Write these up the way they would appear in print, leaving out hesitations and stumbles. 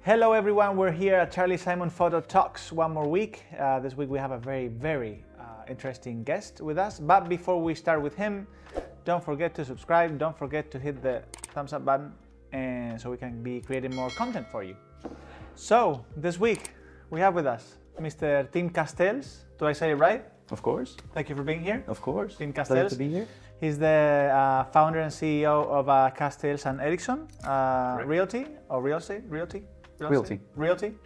Hello everyone, we're here at Charly Simon Photo Talks one more week. This week we have a very interesting guest with us. But before we start with him, don't forget to subscribe, don't forget to hit the thumbs up button, and so we can be creating more content for you. So this week we have with us Mr. Tim Casteels. Do I say it right? Of course. Thank you for being here. Of course. Tim Casteels. Pleasure to be here. He's the founder and CEO of Casteels and Eriksson Realty or Real Estate? Realty.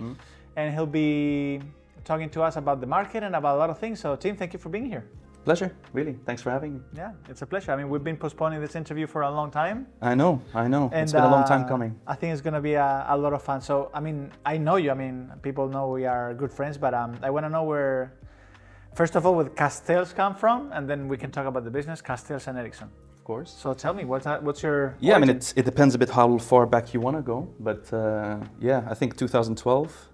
Mm. And he'll be talking to us about the market and about a lot of things. So Tim, thank you for being here. Pleasure, really. Thanks for having me. Yeah, it's a pleasure. I mean, we've been postponing this interview for a long time. I know. And, it's been a long time coming. I think it's going to be a lot of fun. So, I mean, I know you. I mean, people know we are good friends, but I want to know where, first of all, where Casteels come from, and then we can talk about the business, Casteels and Eriksson. Of course. So tell me, what's your Yeah, origin? I mean, it depends a bit how far back you want to go, but yeah, I think 2012,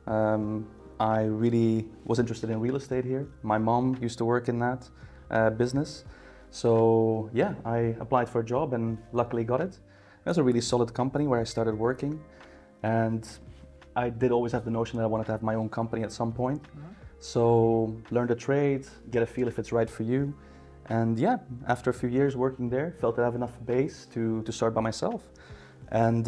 I really was interested in real estate here. My mom used to work in that business. So yeah, I applied for a job and luckily got it. It was a really solid company where I started working, and I did always have the notion that I wanted to have my own company at some point. Mm-hmm. So learn the trade, get a feel if it's right for you. And yeah, after a few years working there, felt that I have enough base to start by myself. And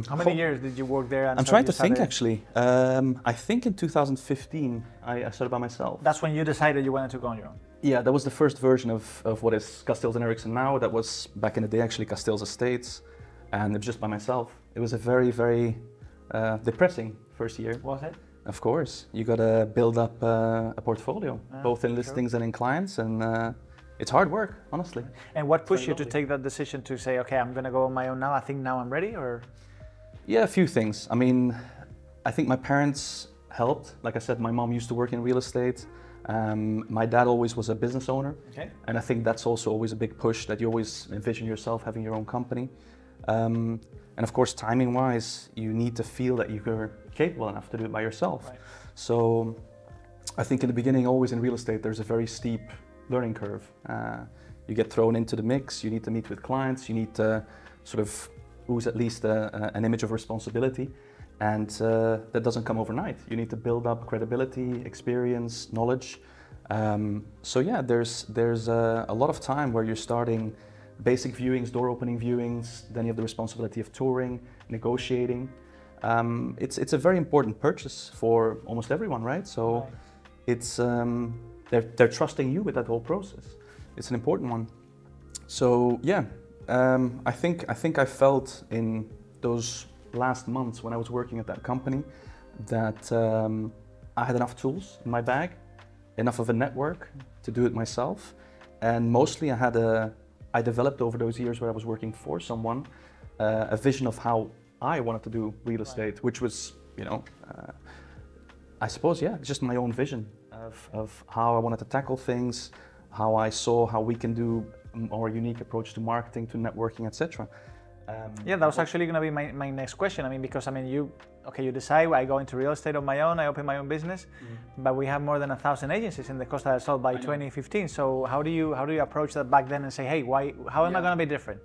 how many years did you work there? I'm trying to think actually. I think in 2015 I started by myself. That's when you decided you wanted to go on your own? Yeah, that was the first version of what is Casteels and Eriksson now. That was back in the day actually Casteels Estates, and it was just by myself. It was a very depressing first year. Was it? Of course, you got to build up a portfolio, both in listings and in clients, and it's hard work, honestly. And what pushed you to take that decision to say, okay, I'm going to go on my own now, I think now I'm ready, or? Yeah, a few things. I mean, I think my parents helped. Like I said, my mom used to work in real estate. My dad always was a business owner. Okay. And I think that's also always a big push, that you always envision yourself having your own company. And of course, timing-wise, you need to feel that you're capable enough to do it by yourself. Right. So I think in the beginning, always in real estate, there's a very steep learning curve. You get thrown into the mix, you need to meet with clients, you need to sort of ooze at least an image of responsibility, and that doesn't come overnight. You need to build up credibility, experience, knowledge. So yeah, there's a lot of time where you're starting basic viewings, door opening viewings, then you have the responsibility of touring, negotiating. It's a very important purchase for almost everyone, right? So right. It's they're trusting you with that whole process. It's an important one. So yeah, I think I felt in those last months when I was working at that company that I had enough tools in my bag, enough of a network to do it myself, and mostly I developed over those years where I was working for someone a vision of how I wanted to do real estate, which was, you know, I suppose, yeah, it's just my own vision of how I wanted to tackle things, how I saw how we can do a more unique approach to marketing, to networking, etc. Yeah, that was actually going to be my next question. I mean, because I mean, you decide I go into real estate on my own, I open my own business, but we have more than 1,000 agencies in the Costa del Sol by 2015. So how do you approach that back then and say, hey, how am I going to be different?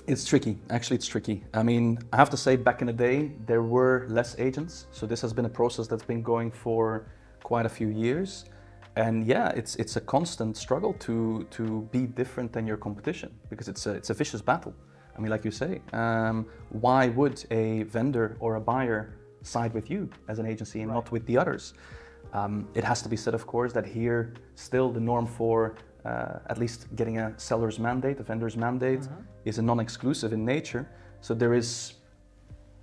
It's tricky. Actually, it's tricky. I mean, I have to say, back in the day, there were less agents. So this has been a process that's been going for quite a few years. And yeah, it's a constant struggle to be different than your competition, because it's a vicious battle. I mean, like you say, why would a vendor or a buyer side with you as an agency and not with the others? It has to be said, of course, that here still the norm for at least getting a seller's mandate, a vendor's mandate, is a non-exclusive in nature. So there is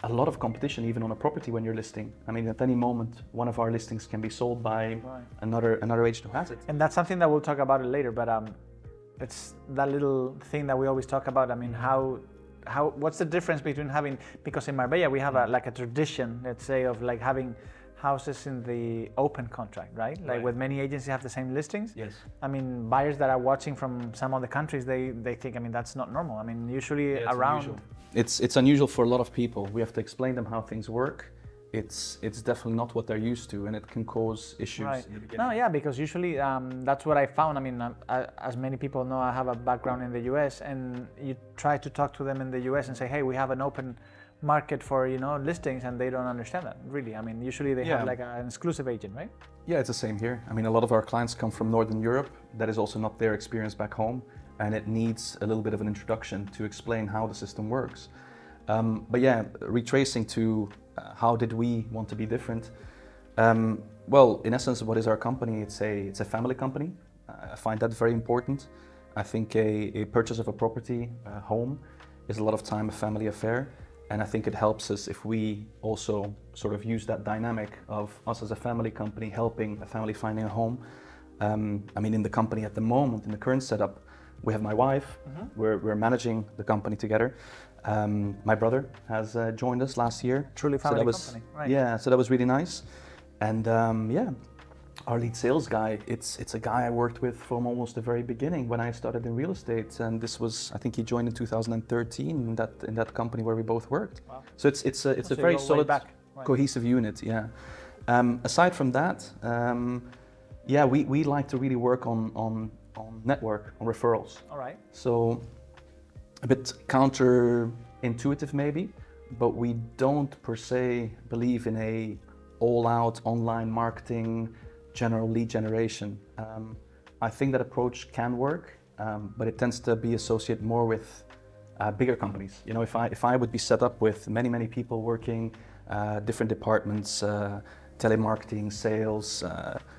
a lot of competition even on a property when you're listing. I mean, at any moment, one of our listings can be sold by another agent who has it. And that's something that we'll talk about it later, but it's that little thing that we always talk about. I mean, what's the difference between having, because in Marbella we have like a tradition, let's say, of like having houses in the open contract, right? Like with many agencies have the same listings. Yes. I mean, buyers that are watching from some other countries, they think, I mean, that's not normal. I mean, usually around. Unusual. It's unusual for a lot of people. We have to explain them how things work. It's definitely not what they're used to, and it can cause issues in the beginning. No, yeah, because usually that's what I found. I mean, as many people know, I have a background in the US, and you try to talk to them in the US and say, hey, we have an open market for, you know, listings, and they don't understand that, really. I mean, usually they have like an exclusive agent, right? Yeah, it's the same here. I mean, a lot of our clients come from Northern Europe. That is also not their experience back home, and it needs a little bit of an introduction to explain how the system works. But yeah, retracing to how did we want to be different? Well, in essence, what is our company? It's a family company. I find that very important. I think a purchase of a property, a home, is a lot of time a family affair. And I think it helps us if we also sort of use that dynamic of us as a family company helping a family finding a home. I mean, in the company at the moment, in the current setup, we have my wife. We're managing the company together. My brother has joined us last year. Truly family company, right? Yeah, so that was really nice. And yeah, our lead sales guy, it's a guy I worked with from almost the very beginning when I started in real estate. And this was, I think he joined in 2013 in that company where we both worked. Wow. So it's a very solid, cohesive unit, yeah. Aside from that, yeah, we like to really work on network, on referrals. All right. So a bit counterintuitive maybe, but we don't per se believe in a all-out online marketing, general lead generation. I think that approach can work, but it tends to be associated more with bigger companies. You know, if I would be set up with many people working different departments, telemarketing, sales,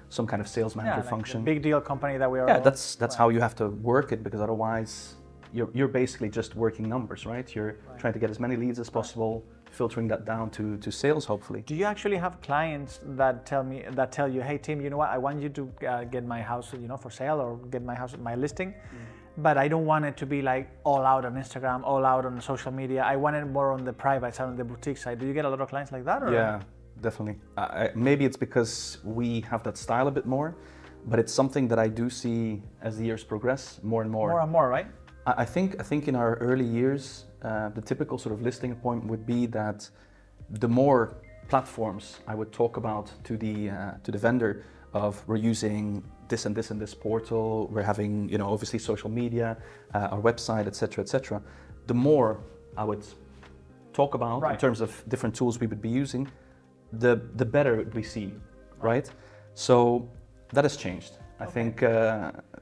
some kind of sales manager function. Big deal company that we are. Yeah, that's how you have to work it, because otherwise you're basically just working numbers, right? You're trying to get as many leads as possible, filtering that down to sales, hopefully. Do you actually have clients that tell you, hey Tim, you know what, I want you to get my house, you know, for sale, or get my house, my listing, but I don't want it to be like all out on Instagram, all out on social media. I want it more on the private side, on the boutique side. Do you get a lot of clients like that? Or? Yeah, definitely. Maybe it's because we have that style a bit more, but it's something that I do see as the years progress more and more. More and more, right? I think in our early years, the typical sort of listing appointment would be that the more platforms I would talk about to the vendor of we're using this and this and this portal, we're having, you know, obviously social media, our website, etc., the more I would talk about in terms of different tools we would be using, the better we see, right? So that has changed. I think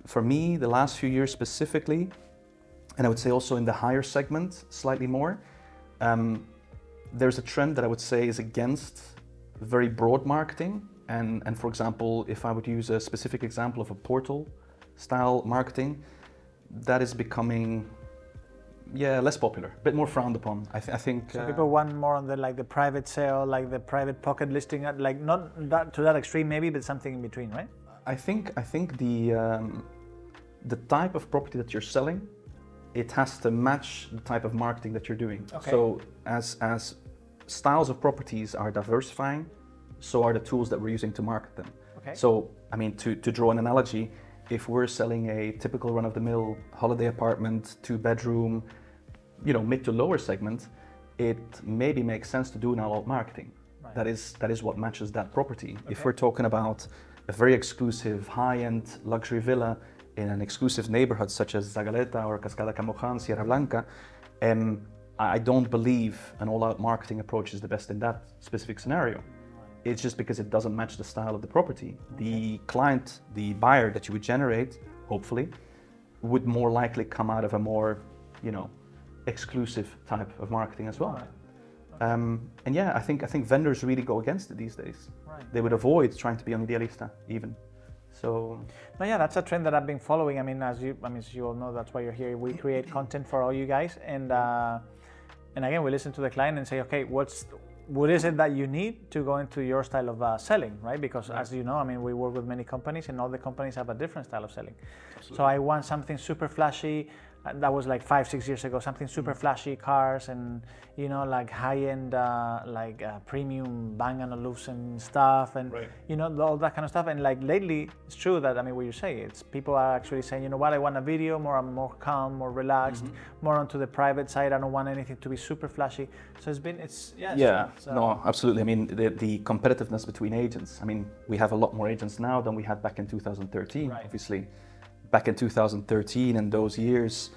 for me, the last few years specifically, and I would say also in the higher segment slightly more, there's a trend that I would say is against very broad marketing. And for example, if I would use a specific example of a portal style marketing, that is becoming, yeah, less popular, a bit more frowned upon. I think so people want more on the private sale, like the private pocket listing, like not that to that extreme maybe, but something in between, right? I think the type of property that you're selling, it has to match the type of marketing that you're doing. Okay. So as styles of properties are diversifying, so are the tools that we're using to market them. Okay. So, I mean, to draw an analogy, if we're selling a typical run-of-the-mill holiday apartment, 2-bedroom, you know, mid to lower segment, it maybe makes sense to do an all-out marketing. Right. That is what matches that property. Okay. If we're talking about a very exclusive, high-end luxury villa in an exclusive neighborhood such as Zagaleta or Cascada Camojan, Sierra Blanca, I don't believe an all-out marketing approach is the best in that specific scenario. It's just because it doesn't match the style of the property. The client, the buyer that you would generate, hopefully, would more likely come out of a more, you know, exclusive type of marketing as well. Right. Okay. And yeah, I think vendors really go against it these days. Right. They would avoid trying to be on Idealista even. So, no, yeah, that's a trend that I've been following. I mean, as you all know, that's why you're here. We create content for all you guys, and again, we listen to the client and say, okay, what is it that you need to go into your style of selling, right? Because as you know, I mean, we work with many companies, and all the companies have a different style of selling. Absolutely. So I want something super flashy. That was like 5-6 years ago, something super flashy, cars and, you know, like high-end, premium Bang & Olufsen stuff and, you know, all that kind of stuff. And like lately, it's true that, I mean, what you say, it's people are actually saying, you know what, I want a video, more calm, more relaxed, more onto the private side. I don't want anything to be super flashy. So it's no, absolutely. I mean, the competitiveness between agents. I mean, we have a lot more agents now than we had back in 2013, obviously. Back in 2013 and those years,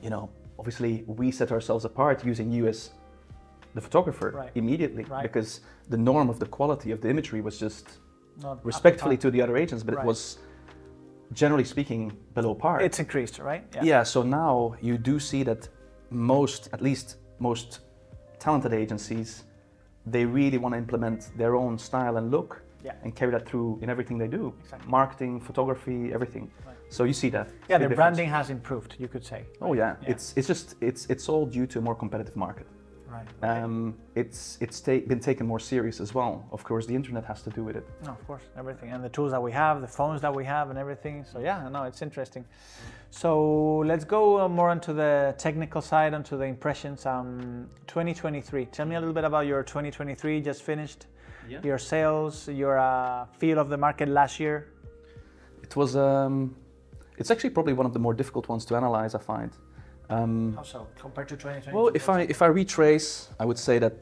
you know, obviously we set ourselves apart using US the photographer Right. immediately, Right. because the norm of the quality of the imagery was just Not up respectfully to to the other agents, but Right. it was generally speaking below par. It's increased, right? Yeah, so now you do see that at least most talented agencies, they really want to implement their own style and look and carry that through in everything they do. Exactly. Marketing, photography, everything. Right. So you see that. Yeah, big the difference. branding has improved, you could say. Oh yeah, it's all due to a more competitive market. Right. It's been taken more serious as well. Of course, the internet has to do with it. No, of course, everything. And the tools that we have, the phones that we have and everything. So yeah, no, it's interesting. So let's go more onto the technical side, onto the impressions. 2023, tell me a little bit about your 2023, just finished. Yeah. Your sales, your feel of the market last year. It was, it's actually probably one of the more difficult ones to analyze, I find. How so, compared to 2020? Well, if I retrace, I would say that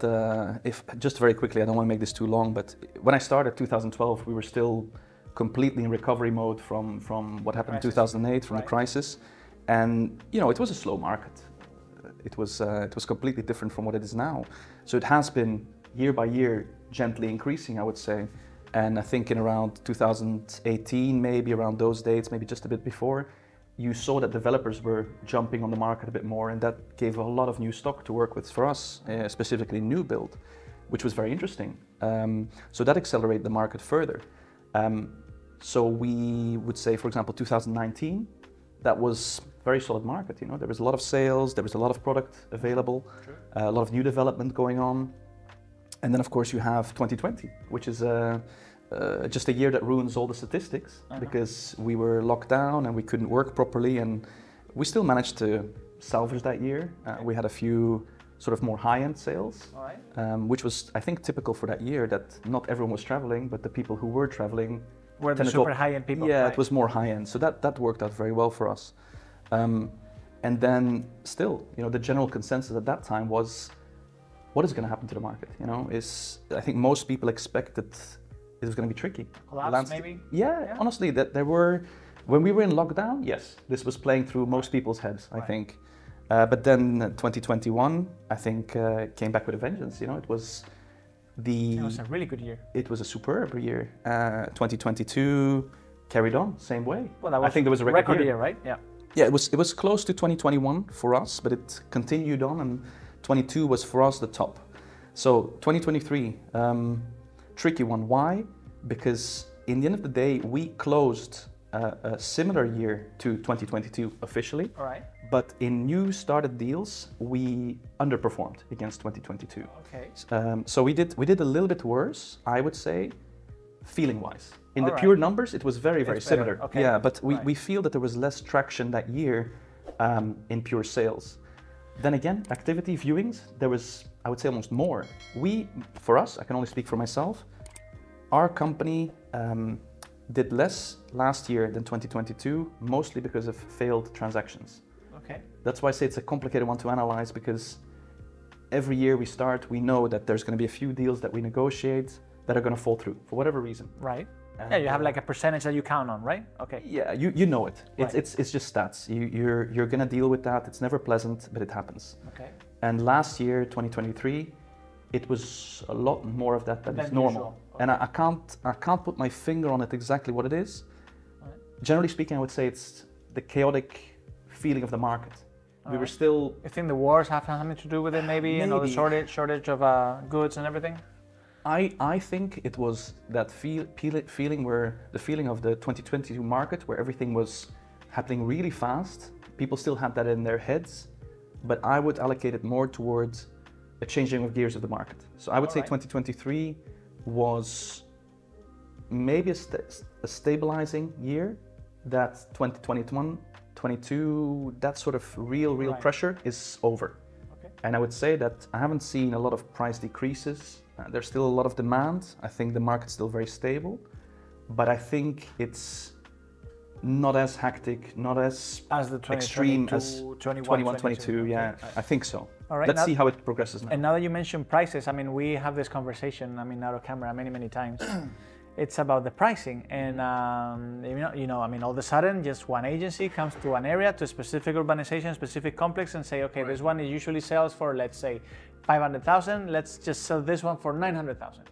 just very quickly, I don't want to make this too long, but when I started 2012, we were still completely in recovery mode from what happened in 2008, from the crisis, and it was a slow market. It was completely different from what it is now. So it has been year by year gently increasing, I would say, and I think in around 2018, maybe around those dates, maybe just a bit before, you saw that developers were jumping on the market a bit more, and that gave a lot of new stock to work with for us, specifically new build, which was very interesting. So that accelerated the market further. So we would say, for example, 2019, that was a very solid market. There was a lot of sales, there was a lot of product available, a lot of new development going on. And then of course you have 2020, which is just a year that ruins all the statistics, because we were locked down and we couldn't work properly, and we still managed to salvage that year. We had a few sort of more high-end sales, which was, I think, typical for that year, that not everyone was traveling, but the people who were traveling were the super high-end people. Yeah, it was more high-end, so that worked out very well for us. And then still, the general consensus at that time was, what is going to happen to the market? I think most people expected it was going to be tricky. Collapse, maybe? Yeah, honestly, that when we were in lockdown, yes, this was playing through most people's heads, I think. But then 2021, I think, came back with a vengeance. It was a really good year. It was a superb year. 2022 carried on same way. Well, that was I think there was a record year, right? Yeah. Yeah, it was close to 2021 for us, but it continued on, and 22 was for us the top. So 2023, tricky one. Why? Because in the end of the day, we closed a similar year to 2022 officially. All right. But in new started deals, we underperformed against 2022. Okay. So we did a little bit worse, I would say, feeling-wise. In the pure numbers, it was very, very similar. Okay. Yeah, but we feel that there was less traction that year in pure sales. Then again, activity viewings, there was, I would say, almost more. For us, I can only speak for myself, our company did less last year than 2022, mostly because of failed transactions. Okay. That's why I say it's a complicated one to analyze, because every year we start, we know that there's going to be a few deals that we negotiate that are going to fall through for whatever reason. Right. Yeah, you have like a percentage that you count on, right? Okay. Yeah, you know it. Right. It's just stats. You're going to deal with that. It's never pleasant, but it happens. Okay. And last year, 2023, it was a lot more of that than is normal. Okay. And I can't put my finger on it exactly what it is. Right. Generally speaking, I would say it's the chaotic feeling of the market. We were still... You think the wars have something to do with it, maybe? And all the shortage of goods and everything? I think it was that feeling where the feeling of the 2022 market, where everything was happening really fast. People still had that in their heads, but I would allocate it more towards a changing of gears of the market. So I would say 2023 was maybe a stabilizing year. That 2021, 22, that sort of real pressure is over. Okay. And I would say that I haven't seen a lot of price decreases. There's still a lot of demand. I think the market's still very stable, but I think it's not as hectic, not as the extreme as 21, 22. Yeah, okay. I think so. All right, let's see how it progresses now. And now that you mentioned prices, I mean, we have this conversation, out of camera many times. It's about the pricing, and I mean, all of a sudden, just one agency comes to an area, to a specific urbanization, specific complex, and say, okay, this one usually sells for, let's say, 500,000. Let's just sell this one for 900,000,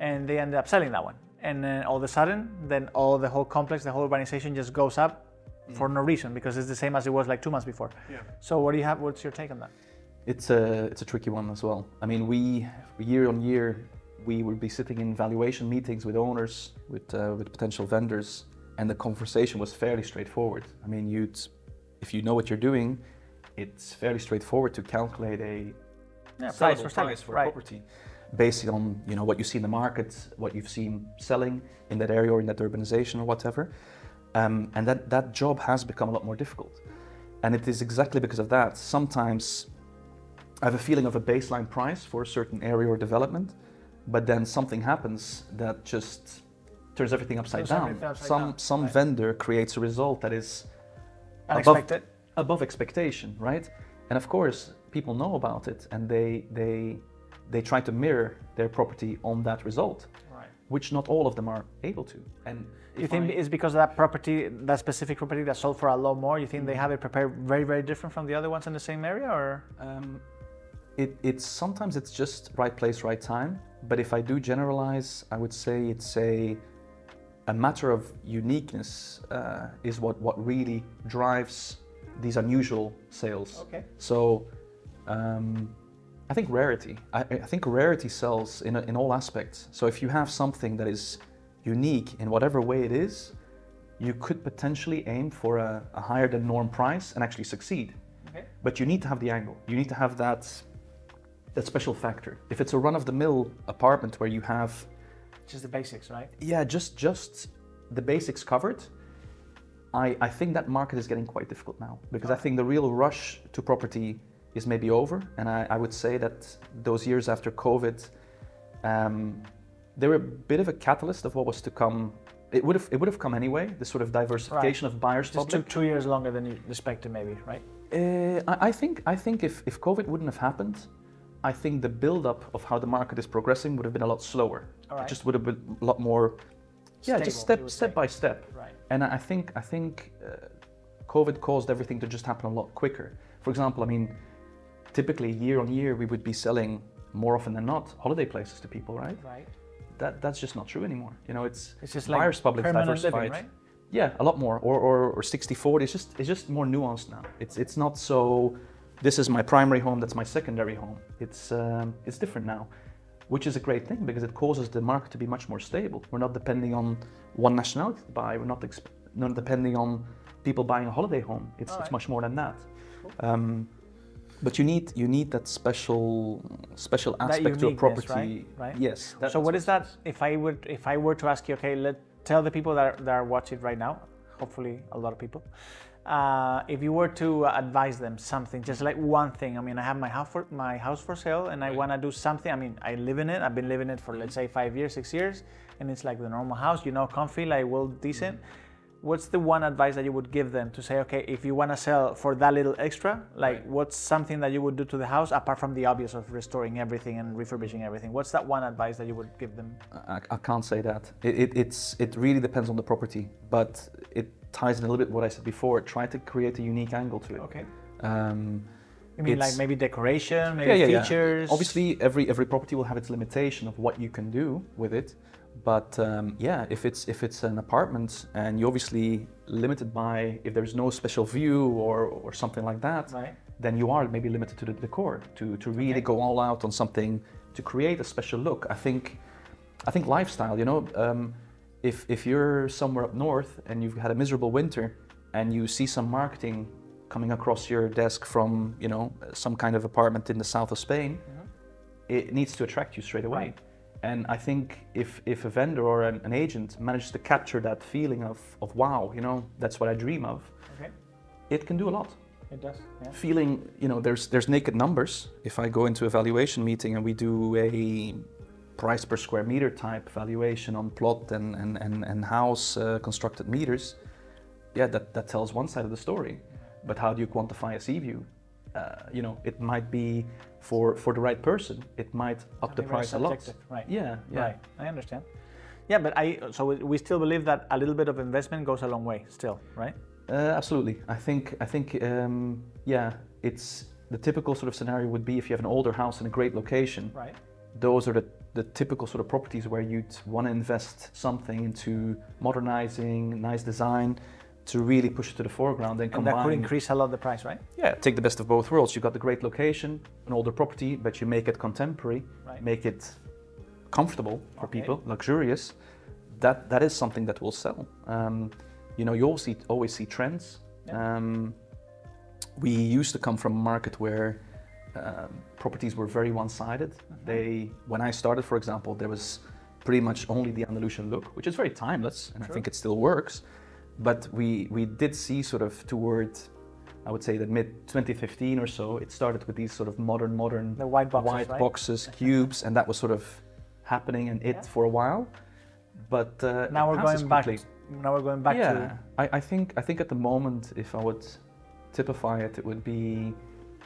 and they end up selling that one. And then all of a sudden, then the whole complex, the whole urbanization just goes up for no reason, because it's the same as it was like 2 months before. Yeah. So what do you have? What's your take on that? It's a tricky one as well. I mean, we year on year, we will be sitting in valuation meetings with owners, with potential vendors, and the conversation was fairly straightforward. I mean, if you know what you're doing, it's fairly straightforward to calculate a price for a property based on what you see in the market, what you've seen selling in that area or in that urbanization or whatever. And that job has become a lot more difficult. And it is exactly because of that. Sometimes I have a feeling of a baseline price for a certain area or development, but then something happens that just turns everything upside down. Some vendor creates a result that is unexpected, above expectation, right? And of course, people know about it, and they try to mirror their property on that result, right, which not all of them are able to. And you think it's because of that property, that specific property that sold for a lot more? You think they have it prepared very, very different from the other ones in the same area, or? Sometimes it's just right place, right time. But if I do generalize, I would say it's a matter of uniqueness is what really drives these unusual sales. Okay. So I think rarity. I think rarity sells in all aspects. So if you have something that is unique in whatever way it is, you could potentially aim for a higher than norm price and actually succeed. Okay. But you need to have the angle. You need to have that special factor. If it's a run-of-the-mill apartment where you have just the basics, right? Yeah, just the basics covered, I think that market is getting quite difficult now, because I think the real rush to property is maybe over, and I would say that those years after COVID, they were a bit of a catalyst of what was to come. It would have come anyway. The sort of diversification of buyers. Just took 2 years longer than you expected, maybe, right? I think if COVID wouldn't have happened, I think the build-up of how the market is progressing would have been a lot slower. Right. It just would have been a lot more, stable, just step by step. Right. And I think COVID caused everything to just happen a lot quicker. For example, I mean, typically year on year we would be selling more often than not holiday places to people, right? Right. That's just not true anymore. It's just buyers' like public diversified. living, right? Yeah, a lot more, or 60-40. It's just more nuanced now. It's not so. This is my primary home, that's my secondary home. It's different now, which is a great thing, because it causes the market to be much more stable. We're not depending on one nationality to buy. We're not depending on people buying a holiday home. It's much more than that. Cool. But you need that special aspect to a property, right? Yes. So what is that? If I were to ask you, okay, tell the people that are watching right now, hopefully a lot of people. If you were to advise them something, just like one thing. I mean, I have my house for sale, and I want to do something. I mean, I live in it. I've been living it for, let's say, 5 years, 6 years, and it's like the normal house, comfy, like well, decent. What's the one advice that you would give them to say, okay, if you want to sell for that little extra, like what's something that you would do to the house apart from the obvious of restoring everything and refurbishing everything? What's that one advice that you would give them? I can't say that. It really depends on the property, but it ties in a little bit what I said before. Try to create a unique angle to it. Okay. You mean like maybe decoration, maybe features? Yeah. Obviously, every property will have its limitation of what you can do with it. But if it's an apartment and you're obviously limited by, if there's no special view or something like that, then you are maybe limited to the decor, to really go all out on something to create a special look. I think lifestyle, if you're somewhere up north and you've had a miserable winter and you see some marketing coming across your desk from some kind of apartment in the south of Spain, it needs to attract you straight away. Right. And I think if a vendor or an agent manages to capture that feeling of wow, that's what I dream of, it can do a lot. It does. Yeah. Feeling, there's naked numbers. If I go into a valuation meeting and we do a price per square meter type valuation on plot and house constructed meters, that tells one side of the story. But how do you quantify a sea view? It might be for the right person, it might up the price a lot. Right. Yeah. Right. I understand. Yeah, but so we still believe that a little bit of investment goes a long way still, right? Absolutely. I think the typical sort of scenario would be if you have an older house in a great location. Right. Those are the typical sort of properties where you'd want to invest something into modernizing, nice design, to really push it to the foreground and combine. And that could increase a lot the price, right? Yeah, take the best of both worlds. You've got the great location, an older property, but you make it contemporary, Right. make it comfortable for people, luxurious. That is something that will sell. You know, you always see trends. Yeah. We used to come from a market where properties were very one-sided. When I started, for example, there was pretty much only the Andalusian look, which is very timeless, and I think it still works. But we did see sort of toward, I would say, the mid-2015 or so, it started with these sort of modern the white boxes, right? boxes, cubes, and that was sort of happening for a while. But now we're going back. Now we're going back to. Yeah, I think at the moment, if I would typify it, it would be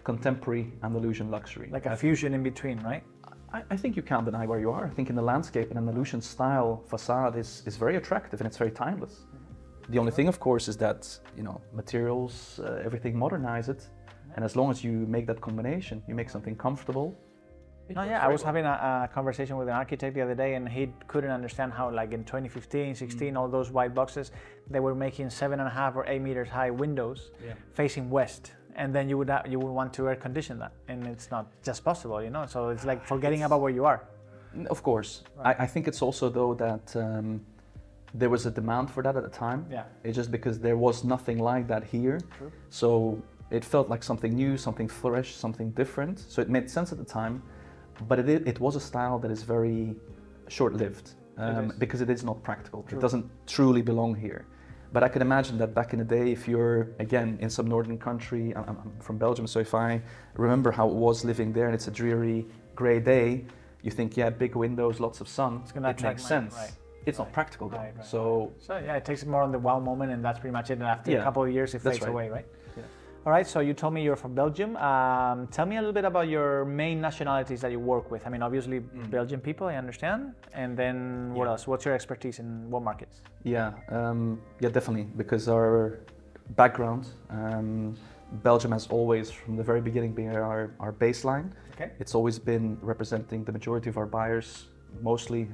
contemporary Andalusian luxury. Like a fusion in between, right? I think you can't deny where you are. I think in the landscape, an Andalusian style facade is very attractive and it's very timeless. The only thing, of course, is that, you know, materials, everything, modernize it. And as long as you make that combination, you make something comfortable. No, yeah, I was having a conversation with an architect the other day, and he couldn't understand how, like in 2015, 16, all those white boxes, they were making 7.5 or 8 meters high windows facing west. And then you would want to air condition that, and it's not just possible, you know. So it's like forgetting about where you are. Of course, right. I think it's also though that there was a demand for that at the time. Yeah. It's just because there was nothing like that here. True. So it felt like something new, something fresh, something different. So it made sense at the time, but it was a style that is very short-lived because it is not practical. True. It doesn't truly belong here. But I can imagine that back in the day, if you're, again, in some northern country, I'm from Belgium, so if I remember how it was living there and it's a dreary grey day, you think, yeah, big windows, lots of sun, it makes sense. Right. It's not practical though. Right. So yeah, it takes more on the wow moment, and that's pretty much it. And after a couple of years, it fades away, right? Yeah. All right, so you told me you're from Belgium. Tell me a little bit about your main nationalities that you work with. I mean, obviously Belgian people, I understand. And then what else? What's your expertise in what markets? Yeah, definitely. Because our background, Belgium has always, from the very beginning, been our baseline. Okay. It's always been representing the majority of our buyers, mostly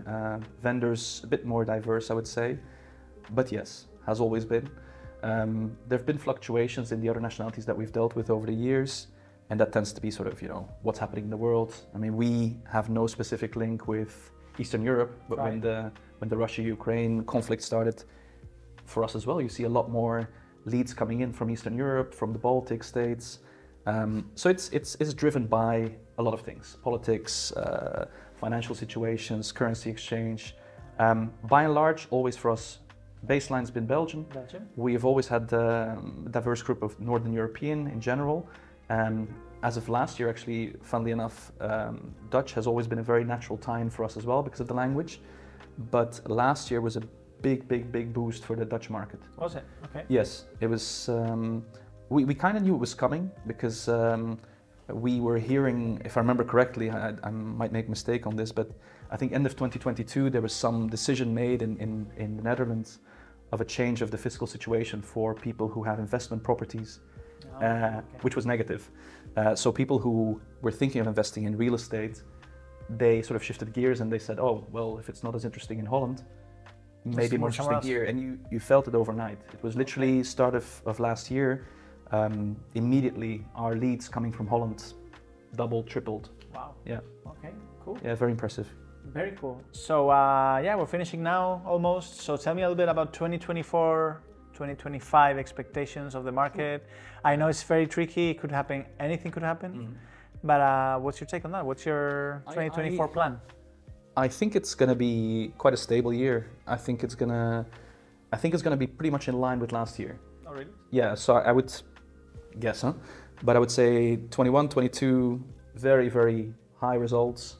vendors, a bit more diverse, I would say. But yes, has always been. There have been fluctuations in the other nationalities that we've dealt with over the years, and that tends to be sort of, you know, what's happening in the world. I mean, we have no specific link with Eastern Europe, but when the Russia-Ukraine conflict started, for us as well, you see a lot more leads coming in from Eastern Europe, from the Baltic states. So it's driven by a lot of things: politics, financial situations, currency exchange. By and large, always for us, baseline's been Belgium. We have always had a diverse group of Northern European in general. As of last year, actually, funnily enough, Dutch has always been a very natural tie-in for us as well because of the language. But last year was a big boost for the Dutch market. Was it? Okay. Yes, it was. We kind of knew it was coming because we were hearing, if I remember correctly, I might make a mistake on this, but I think end of 2022 there was some decision made in the Netherlands of a change of the fiscal situation for people who have investment properties, which was negative. So people who were thinking of investing in real estate, they sort of shifted gears and they said, oh, well, if it's not as interesting in Holland, maybe more interesting here. And you felt it overnight. It was literally start of last year. Immediately our leads coming from Holland doubled, tripled. Wow. Yeah. Okay, cool. Yeah, very impressive. Very cool. So yeah, we're finishing now almost. So tell me a little bit about 2024, 2025 expectations of the market. I know it's very tricky. It could happen, anything could happen. But what's your take on that? What's your 2024 plan? I think it's going to be quite a stable year. I think it's going to be pretty much in line with last year. Oh, really? Yeah, so I would guess, but I would say 21, 22, very high results.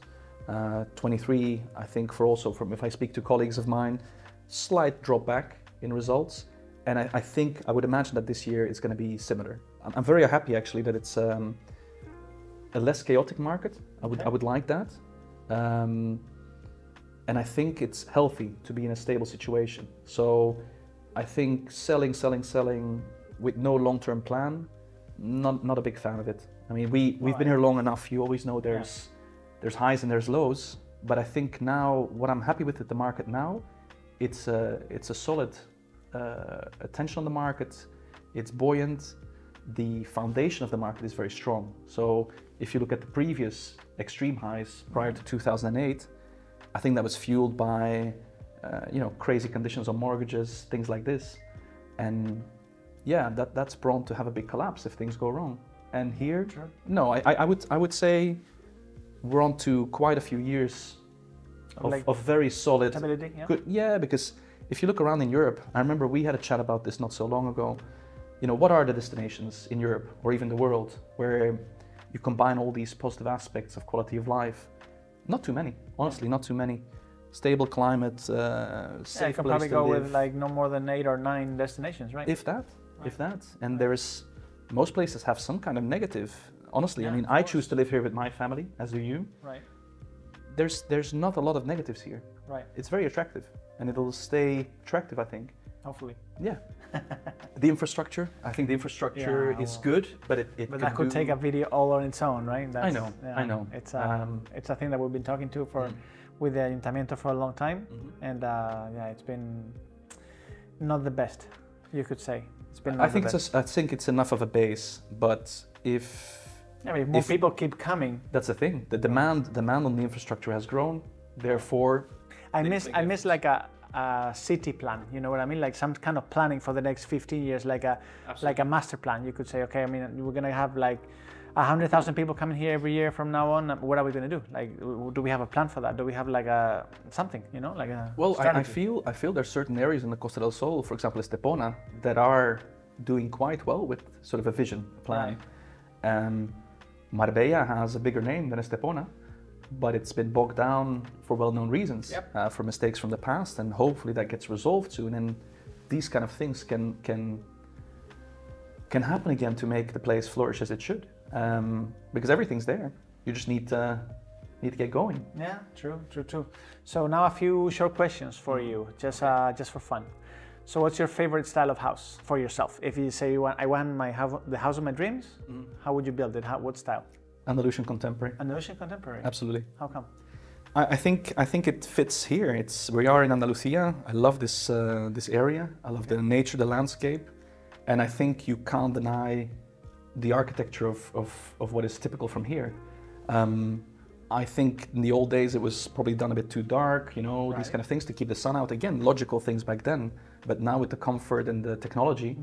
23, I think from if I speak to colleagues of mine, slight drop back in results. And I think, I would imagine that this year is going to be similar. I'm very happy actually that it's a less chaotic market. I would like that. And I think it's healthy to be in a stable situation. So I think selling with no long-term plan, not a big fan of it. I mean, we've been here long enough. You always know there's highs and there's lows. But I think now what I'm happy with at the market now, it's a solid attention on the market. It's buoyant. The foundation of the market is very strong. So if you look at the previous extreme highs prior to 2008, I think that was fueled by crazy conditions on mortgages, things like this. And yeah, that's prone to have a big collapse if things go wrong. And here, no, I would say we're on to quite a few years of very solid stability. Good, because if you look around in Europe, I remember we had a chat about this not so long ago. You know, what are the destinations in Europe or even the world where you combine all these positive aspects of quality of life? Not too many, honestly, not too many. Stable climate, safe you can place probably to go live. with like no more than 8 or 9 destinations, right? If that. And most places have some kind of negative. Honestly, I mean, I choose to live here with my family, as do you. Right. There's not a lot of negatives here. Right. It's very attractive, and it'll stay attractive, I think. Hopefully. Yeah. The infrastructure, I think the infrastructure is good, but But that could take a video all on its own, right? I know. It's a thing that we've been talking to with the Ayuntamiento for a long time, and it's been not the best, you could say. It's been. I think it's enough of a base, but if more people keep coming, that's the thing. The demand on the infrastructure has grown. Therefore, I miss like a city plan. You know what I mean? Like some kind of planning for the next 15 years, like a master plan. You could say, okay, I mean, we're gonna have like 100,000 people coming here every year from now on. What are we gonna do? Like, do we have a plan for that? Do we have like something? You know, like a strategy? I feel there's certain areas in the Costa del Sol, for example, Estepona, that are doing quite well with sort of a vision plan. Right. Marbella has a bigger name than Estepona, but it's been bogged down for well-known reasons, for mistakes from the past, and hopefully that gets resolved soon. And these kind of things can happen again to make the place flourish as it should, because everything's there. You just need to get going. Yeah, true. So now a few short questions for you, just for fun. So what's your favorite style of house for yourself? If you say I want the house of my dreams, how would you build it? What style? Andalusian contemporary. Andalusian contemporary. Absolutely. How come? I think it fits here. We are in Andalusia. I love this area. I love the nature, the landscape, and I think you can't deny the architecture of what is typical from here. I think in the old days it was probably done a bit too dark, these kind of things to keep the sun out. Again, logical things back then, but now with the comfort and the technology,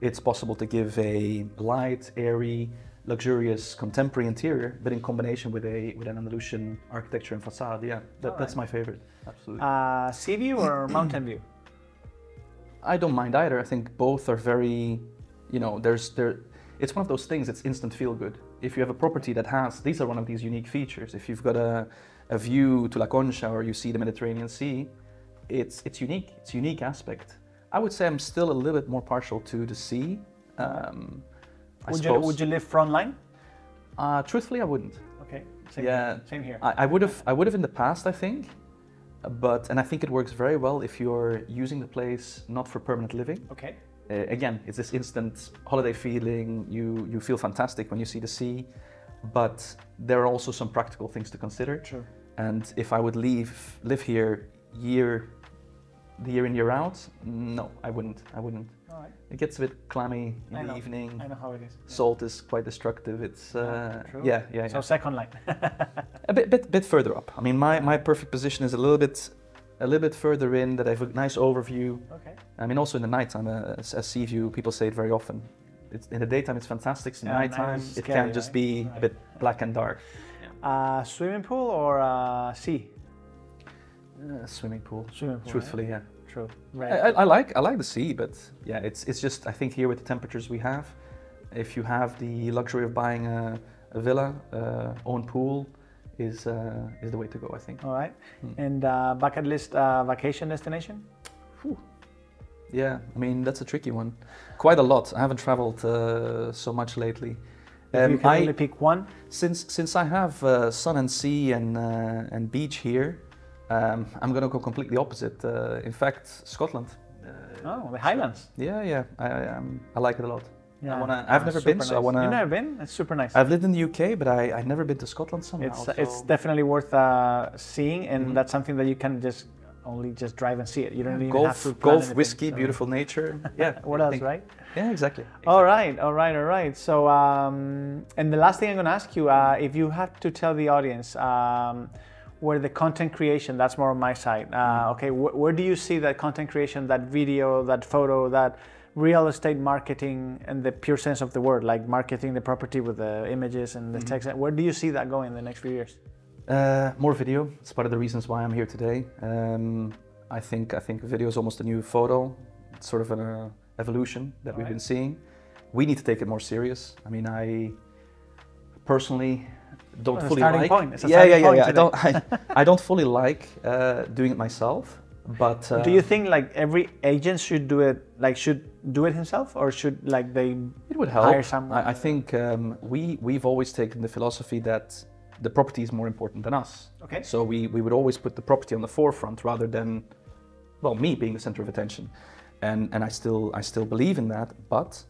it's possible to give a light, airy, luxurious, contemporary interior, but in combination with an Andalusian architecture and facade. Yeah, that's my favorite. Absolutely. Sea view or mountain view? I don't mind either. I think both are very, it's one of those things, it's instant feel good. If you have a property that these are one of these unique features. If you've got a view to La Concha or you see the Mediterranean Sea, it's unique. It's a unique aspect. I would say I'm still a little bit more partial to the sea. Would you live front line? Truthfully, I wouldn't. Okay. Same here. I would have in the past, I think, and I think it works very well if you're using the place not for permanent living. Okay. Again, it's this instant holiday feeling. You feel fantastic when you see the sea, but there are also some practical things to consider. True. And if I would live here year in, year out, no, I wouldn't. All right. It gets a bit clammy in the evening. I know how it is. Salt is quite destructive. It's true. Yeah. So second line. A bit further up. I mean, my perfect position is a little bit further in, that I have a nice overview. Okay. I mean, also in the nighttime, a sea view, people say it very often. In the daytime, it's fantastic. In the nighttime, it can just be a bit black and dark. Swimming pool or sea? Swimming pool. Right? Truthfully, yeah. True. Right. I like the sea, but yeah, it's just, I think here with the temperatures we have, if you have the luxury of buying a villa, own pool, is the way to go, I think. All right. And bucket list vacation destination? Whew. Yeah, I mean, that's a tricky one. Quite a lot. I haven't traveled so much lately. If you can only pick one? Since I have sun and sea and beach here, I'm going to go completely opposite. In fact, Scotland. The Highlands. Yeah, I like it a lot. Yeah. I've never been, Super so I nice. wanna. You've never been? It's super nice. I've lived in the UK, but I've never been to Scotland somehow. It's definitely worth seeing, and that's something that you can only just drive and see it. You don't even have to plan golf, anything, whiskey, so. beautiful nature. Yeah. What else, right? Yeah, exactly. All right. So, and the last thing I'm going to ask you, if you had to tell the audience where the content creation, that's more on my side. Okay, where do you see that content creation, that video, that photo, that real estate marketing in the pure sense of the word, like marketing the property with the images and the text? Where do you see that going in the next few years? More video. It's part of the reasons why I'm here today. I think video is almost a new photo. It's sort of an evolution that we've been seeing. We need to take it more serious. I mean, I personally don't fully like. I don't fully like doing it myself. But do you think like every agent should do it? Like should do it himself, or should like they? It would help. Hire someone? I think we've always taken the philosophy that the property is more important than us. Okay. So we would always put the property on the forefront rather than, well, me being the center of attention. And I still believe in that, but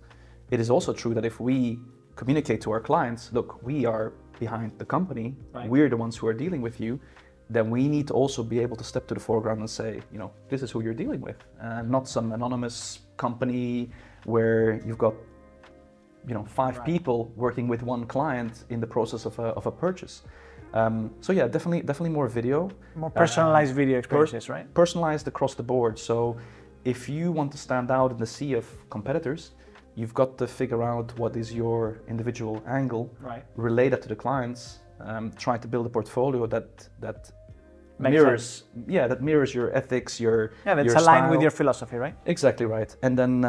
it is also true that if we communicate to our clients, look, we are behind the company, we're the ones who are dealing with you, then we need to also be able to step to the foreground and say, you know, this is who you're dealing with, not some anonymous company where you've got, you know, 5 people working with one client in the process of a purchase. So yeah, definitely more video. More personalized video experiences, right? Personalized across the board. So if you want to stand out in the sea of competitors, you've got to figure out what is your individual angle, relate that to the clients, try to build a portfolio that mirrors, that mirrors your ethics, your that's your aligned style. with your philosophy, right? Exactly right. And then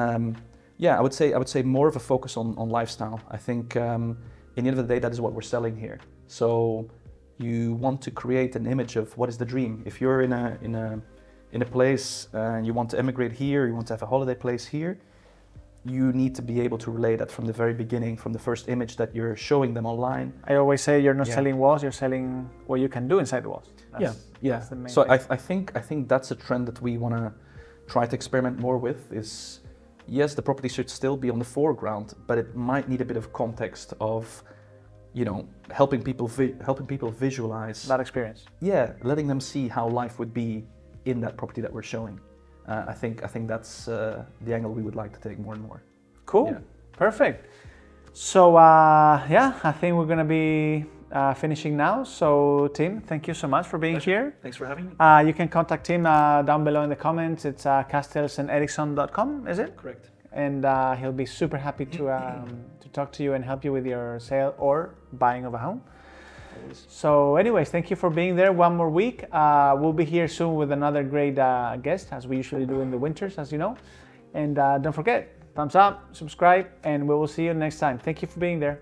I would say more of a focus on lifestyle. I think in the end of the day, that is what we're selling here. So you want to create an image of what is the dream. If you're in a place and you want to emigrate here, you want to have a holiday place here, you need to be able to relay that from the very beginning, from the first image that you're showing them online. I always say you're not selling walls, you're selling what you can do inside the walls. That's the main so thing. I think that's a trend that we want to try to experiment more with is, yes, the property should still be on the foreground, but it might need a bit of context of, you know, helping people visualize that experience. Yeah, letting them see how life would be in that property that we're showing. I think that's the angle we would like to take more and more. Cool, perfect. So I think we're gonna be finishing now. So Tim, thank you so much for being here. Thanks for having me. You can contact Tim down below in the comments. It's Casteels and Eriksson.com, is it? Correct. And he'll be super happy to talk to you and help you with your sale or buying of a home. So anyways, thank you for being there one more week. We'll be here soon with another great guest, as we usually do in the winters, as you know. And don't forget, thumbs up, subscribe, and we will see you next time. Thank you for being there.